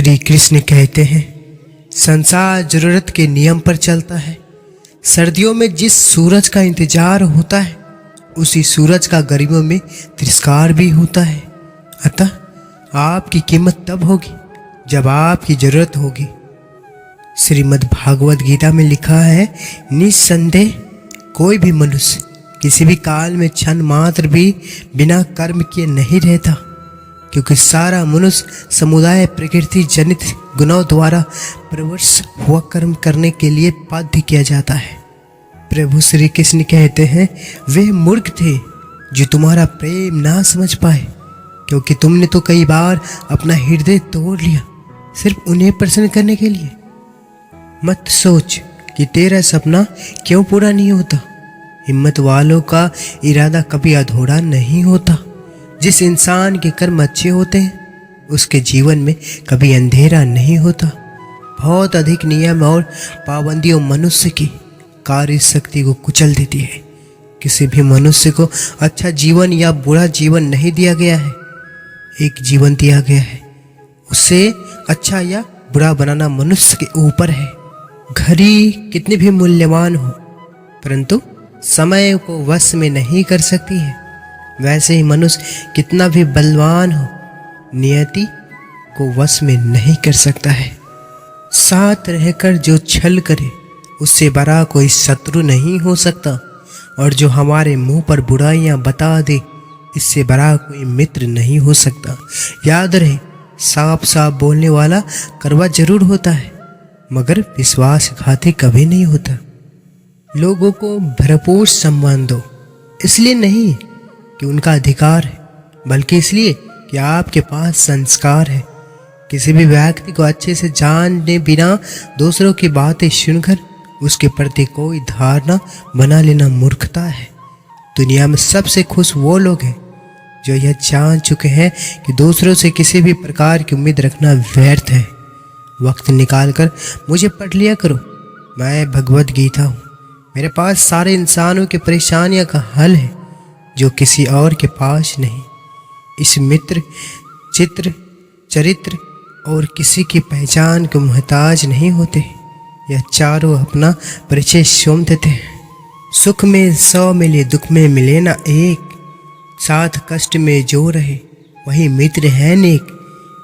श्री कृष्ण कहते हैं, संसार जरूरत के नियम पर चलता है। सर्दियों में जिस सूरज का इंतजार होता है, उसी सूरज का गर्मियों में तिरस्कार भी होता है। अतः आपकी कीमत तब होगी जब आपकी जरूरत होगी। श्रीमद् भागवत गीता में लिखा है, निस्संदेह कोई भी मनुष्य किसी भी काल में क्षण मात्र भी बिना कर्म किए नहीं रहता, क्योंकि सारा मनुष्य समुदाय प्रकृति जनित गुणों द्वारा प्रवृत्त हुआ कर्म करने के लिए बाध्य किया जाता है। प्रभु श्री कृष्ण कहते हैं, वे मूर्ख थे जो तुम्हारा प्रेम ना समझ पाए, क्योंकि तुमने तो कई बार अपना हृदय तोड़ लिया सिर्फ उन्हें प्रसन्न करने के लिए। मत सोच कि तेरा सपना क्यों पूरा नहीं होता। हिम्मत वालों का इरादा कभी अधूरा नहीं होता। जिस इंसान के कर्म अच्छे होते हैं, उसके जीवन में कभी अंधेरा नहीं होता। बहुत अधिक नियम और पाबंदियों मनुष्य की कार्य शक्ति को कुचल देती है। किसी भी मनुष्य को अच्छा जीवन या बुरा जीवन नहीं दिया गया है, एक जीवन दिया गया है। उसे अच्छा या बुरा बनाना मनुष्य के ऊपर है। घड़ी कितनी भी मूल्यवान हो, परंतु समय को वश में नहीं कर सकती है। वैसे ही मनुष्य कितना भी बलवान हो, नियति को वश में नहीं कर सकता है। साथ रहकर जो छल करे, उससे बड़ा कोई शत्रु नहीं हो सकता। और जो हमारे मुंह पर बुराइयां बता दे, इससे बड़ा कोई मित्र नहीं हो सकता। याद रहे, साफ साफ बोलने वाला कड़वा जरूर होता है, मगर विश्वासघाती कभी नहीं होता। लोगों को भरपूर सम्मान दो, इसलिए नहीं कि उनका अधिकार है, बल्कि इसलिए कि आपके पास संस्कार है। किसी भी व्यक्ति को अच्छे से जाने बिना दूसरों की बातें सुनकर उसके प्रति कोई धारणा बना लेना मूर्खता है। दुनिया में सबसे खुश वो लोग हैं जो यह जान चुके हैं कि दूसरों से किसी भी प्रकार की उम्मीद रखना व्यर्थ है। वक्त निकालकर मुझे पढ़ लिया करो। मैं भगवत गीता हूँ। मेरे पास सारे इंसानों की परेशानियों का हल है, जो किसी और के पास नहीं। इस मित्र, चित्र, चरित्र और किसी की पहचान के मोहताज नहीं होते। यह चारों अपना परिचय स्वयं देते हैं। सुख में 100 मिले, दुख में मिले ना एक। साथ कष्ट में जो रहे, वही मित्र है नेक।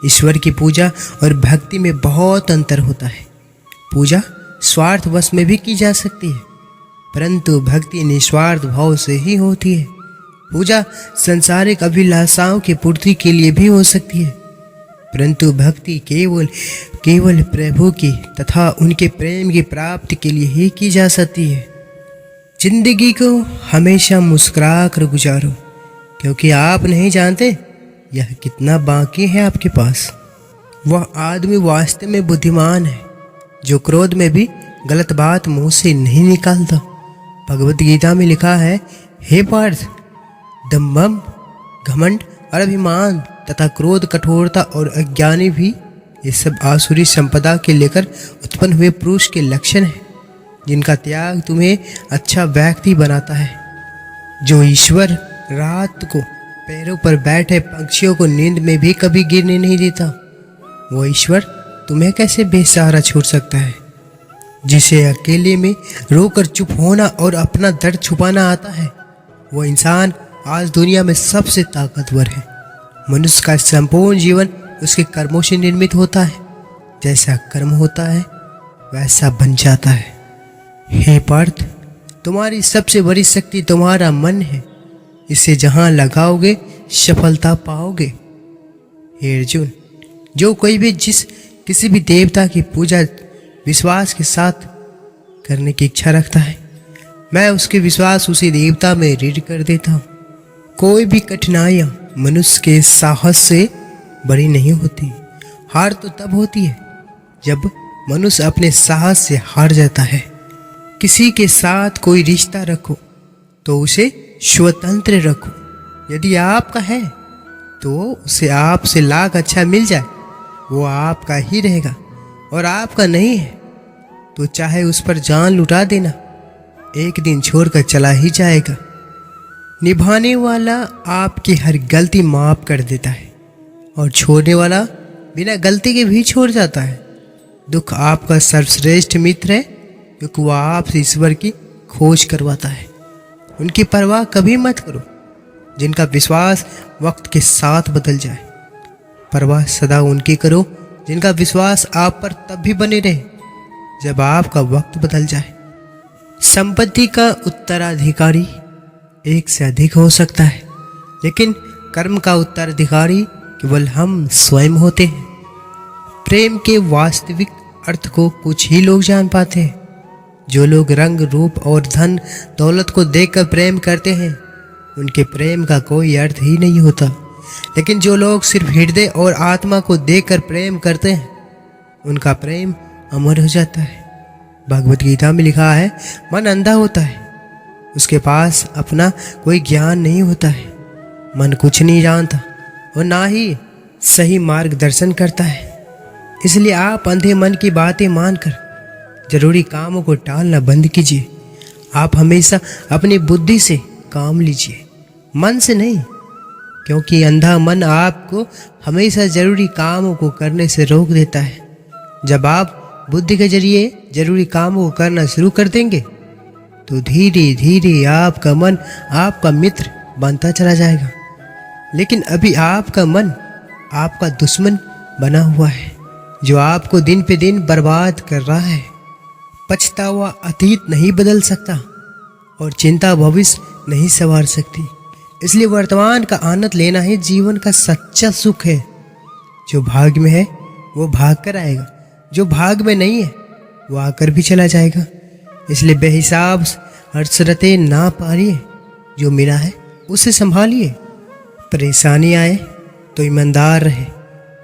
ईश्वर की पूजा और भक्ति में बहुत अंतर होता है। पूजा स्वार्थ वश में भी की जा सकती है, परंतु भक्ति निस्वार्थ भाव से ही होती है। पूजा संसारिक अभिलाषाओं की पूर्ति के लिए भी हो सकती है, परंतु भक्ति केवल प्रभु की तथा उनके प्रेम की प्राप्ति के लिए ही की जा सकती है। जिंदगी को हमेशा मुस्कुरा कर गुजारो, क्योंकि आप नहीं जानते यह कितना बाकी है आपके पास। वह आदमी वास्तव में बुद्धिमान है जो क्रोध में भी गलत बात मुंह से नहीं निकालता। भगवत गीता में लिखा है, हे पार्थ, दंभम, घमंड और अभिमान तथा क्रोध, कठोरता और अज्ञानी भी, ये सब आसुरी संपदा के लेकर उत्पन्न हुए पुरुष के लक्षण हैं, जिनका त्याग तुम्हें अच्छा व्यक्ति बनाता है। जो ईश्वर रात को पैरों पर बैठे पक्षियों को नींद में भी कभी गिरने नहीं देता, वो ईश्वर तुम्हें कैसे बेसहारा छोड़ सकता है। जिसे अकेले में रोकर चुप होना और अपना दर्द छुपाना आता है, वो इंसान आज दुनिया में सबसे ताकतवर है। मनुष्य का संपूर्ण जीवन उसके कर्मों से निर्मित होता है। जैसा कर्म होता है वैसा बन जाता है। हे पार्थ, तुम्हारी सबसे बड़ी शक्ति तुम्हारा मन है। इसे जहां लगाओगे सफलता पाओगे। हे अर्जुन, जो कोई भी किसी भी देवता की पूजा विश्वास के साथ करने की इच्छा रखता है, मैं उसके विश्वास उसी देवता में ऋण कर देता हूँ। कोई भी कठिनाइयाँ मनुष्य के साहस से बड़ी नहीं होती। हार तो तब होती है जब मनुष्य अपने साहस से हार जाता है। किसी के साथ कोई रिश्ता रखो तो उसे स्वतंत्र रखो। यदि आपका है तो उसे आपसे लाख अच्छा मिल जाए, वो आपका ही रहेगा। और आपका नहीं है तो चाहे उस पर जान लुटा देना, एक दिन छोड़कर चला ही जाएगा। निभाने वाला आपकी हर गलती माफ कर देता है और छोड़ने वाला बिना गलती के भी छोड़ जाता है। दुख आपका सर्वश्रेष्ठ मित्र है, क्योंकि वह आपसे ईश्वर की खोज करवाता है। उनकी परवाह कभी मत करो जिनका विश्वास वक्त के साथ बदल जाए। परवाह सदा उनकी करो जिनका विश्वास आप पर तब भी बने रहे जब आपका वक्त बदल जाए। संपत्ति का उत्तराधिकारी एक से अधिक हो सकता है, लेकिन कर्म का उत्तराधिकारी केवल हम स्वयं होते हैं। प्रेम के वास्तविक अर्थ को कुछ ही लोग जान पाते हैं। जो लोग रंग रूप और धन दौलत को देखकर प्रेम करते हैं, उनके प्रेम का कोई अर्थ ही नहीं होता। लेकिन जो लोग सिर्फ हृदय और आत्मा को देखकर प्रेम करते हैं, उनका प्रेम अमर हो जाता है। भगवत गीता में लिखा है, मन अंधा होता है, उसके पास अपना कोई ज्ञान नहीं होता है। मन कुछ नहीं जानता और ना ही सही मार्गदर्शन करता है। इसलिए आप अंधे मन की बातें मानकर जरूरी कामों को टालना बंद कीजिए। आप हमेशा अपनी बुद्धि से काम लीजिए, मन से नहीं, क्योंकि अंधा मन आपको हमेशा जरूरी कामों को करने से रोक देता है। जब आप बुद्धि के जरिए जरूरी कामों को करना शुरू कर देंगे तो धीरे धीरे आपका मन आपका मित्र बनता चला जाएगा। लेकिन अभी आपका मन आपका दुश्मन बना हुआ है, जो आपको दिन पे दिन बर्बाद कर रहा है। पछतावा अतीत नहीं बदल सकता और चिंता भविष्य नहीं संवार सकती। इसलिए वर्तमान का आनंद लेना ही जीवन का सच्चा सुख है। जो भाग्य में है वो भाग कर आएगा, जो भाग में नहीं है वो आकर भी चला जाएगा। इसलिए बेहिसाब हसरतें ना पालिए, जो मिला है उसे संभालिए। परेशानी आए तो ईमानदार रहे,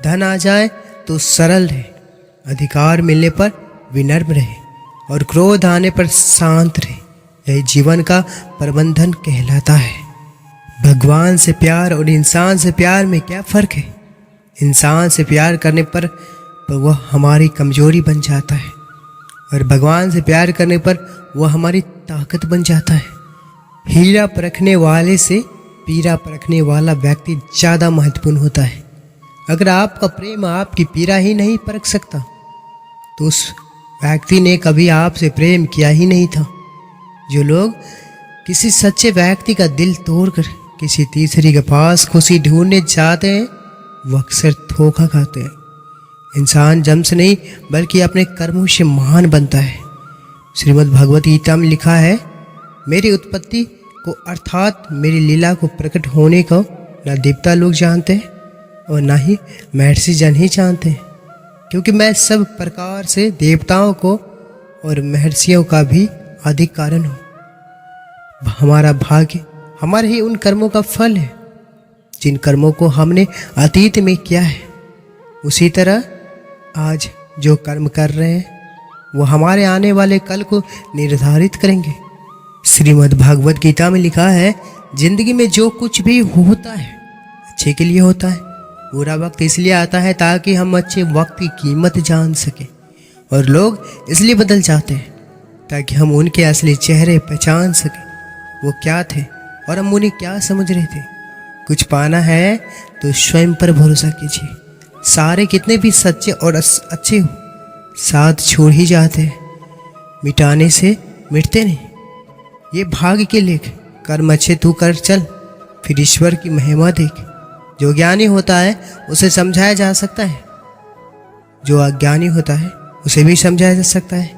धन आ जाए तो सरल रहे, अधिकार मिलने पर विनम्र रहे और क्रोध आने पर शांत रहे। यही जीवन का प्रबंधन कहलाता है। भगवान से प्यार और इंसान से प्यार में क्या फ़र्क है? इंसान से प्यार करने पर वह हमारी कमजोरी बन जाता है और भगवान से प्यार करने पर वह हमारी ताकत बन जाता है। हीरा परखने वाले से पीरा परखने वाला व्यक्ति ज़्यादा महत्वपूर्ण होता है। अगर आपका प्रेम आपकी पीरा ही नहीं परख सकता तो उस व्यक्ति ने कभी आपसे प्रेम किया ही नहीं था। जो लोग किसी सच्चे व्यक्ति का दिल तोड़कर किसी तीसरी के पास खुशी ढूंढने जाते हैं, वो अक्सर धोखा खाते हैं। इंसान जन्म से नहीं बल्कि अपने कर्मों से महान बनता है। श्रीमद् भगवत गीता में लिखा है, मेरी उत्पत्ति को अर्थात मेरी लीला को प्रकट होने को न देवता लोग जानते हैं और न ही महर्षि जन ही जानते हैं, क्योंकि मैं सब प्रकार से देवताओं को और महर्षियों का भी अधिक कारण हूँ। हमारा भाग्य हमारे ही उन कर्मों का फल है जिन कर्मों को हमने अतीत में किया है। उसी तरह आज जो कर्म कर रहे हैं वो हमारे आने वाले कल को निर्धारित करेंगे। श्रीमद् भागवत गीता में लिखा है, जिंदगी में जो कुछ भी होता है अच्छे के लिए होता है। बुरा वक्त इसलिए आता है ताकि हम अच्छे वक्त की कीमत जान सकें, और लोग इसलिए बदल जाते हैं ताकि हम उनके असली चेहरे पहचान सकें। वो क्या थे और हम उन्हें क्या समझ रहे थे। कुछ पाना है तो स्वयं पर भरोसा कीजिए। सारे कितने भी सच्चे और अच्छे हो, साथ छोड़ ही जाते हैं, मिटाने से मिटते नहीं। ये भाग्य के लेख, कर्म अच्छे तू कर चल, फिर ईश्वर की महिमा देख। जो ज्ञानी होता है उसे समझाया जा सकता है, जो अज्ञानी होता है उसे भी समझाया जा सकता है,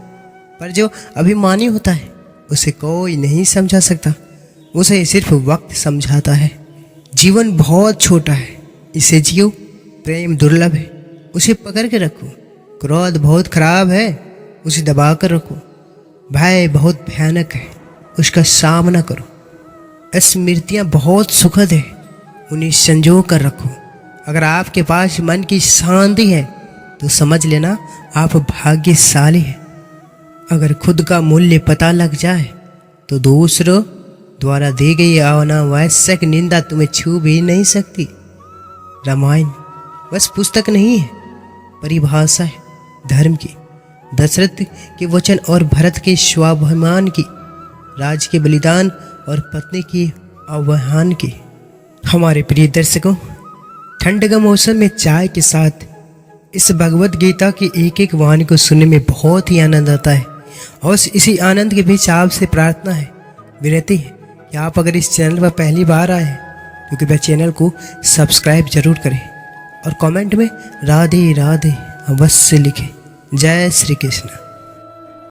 पर जो अभिमानी होता है उसे कोई नहीं समझा सकता। उसे सिर्फ वक्त समझाता है। जीवन बहुत छोटा है, इसे जियो। प्रेम दुर्लभ है, उसे पकड़ के रखो। क्रोध बहुत खराब है, उसे दबा कर रखो। भय बहुत भयानक है, उसका सामना करो। स्मृतियाँ बहुत सुखद है, उन्हें संजो कर रखो। अगर आपके पास मन की शांति है तो समझ लेना आप भाग्यशाली हैं। अगर खुद का मूल्य पता लग जाए तो दूसरों द्वारा दी गई अनावश्यक निंदा तुम्हें छू भी नहीं सकती। रामायण बस पुस्तक नहीं है, परिभाषा है धर्म की, दशरथ के वचन और भरत के स्वाभिमान की, राज के बलिदान और पत्नी की आह्वान की। हमारे प्रिय दर्शकों, ठंड का मौसम में चाय के साथ इस भगवत गीता की एक एक वाणी को सुनने में बहुत ही आनंद आता है और इसी आनंद के बीच आपसे प्रार्थना है, विनती है कि आप अगर इस चैनल पर पहली बार आए हैं तो कृपया चैनल को सब्सक्राइब जरूर करें और कमेंट में राधे राधे अवश्य लिखें। जय श्री कृष्ण।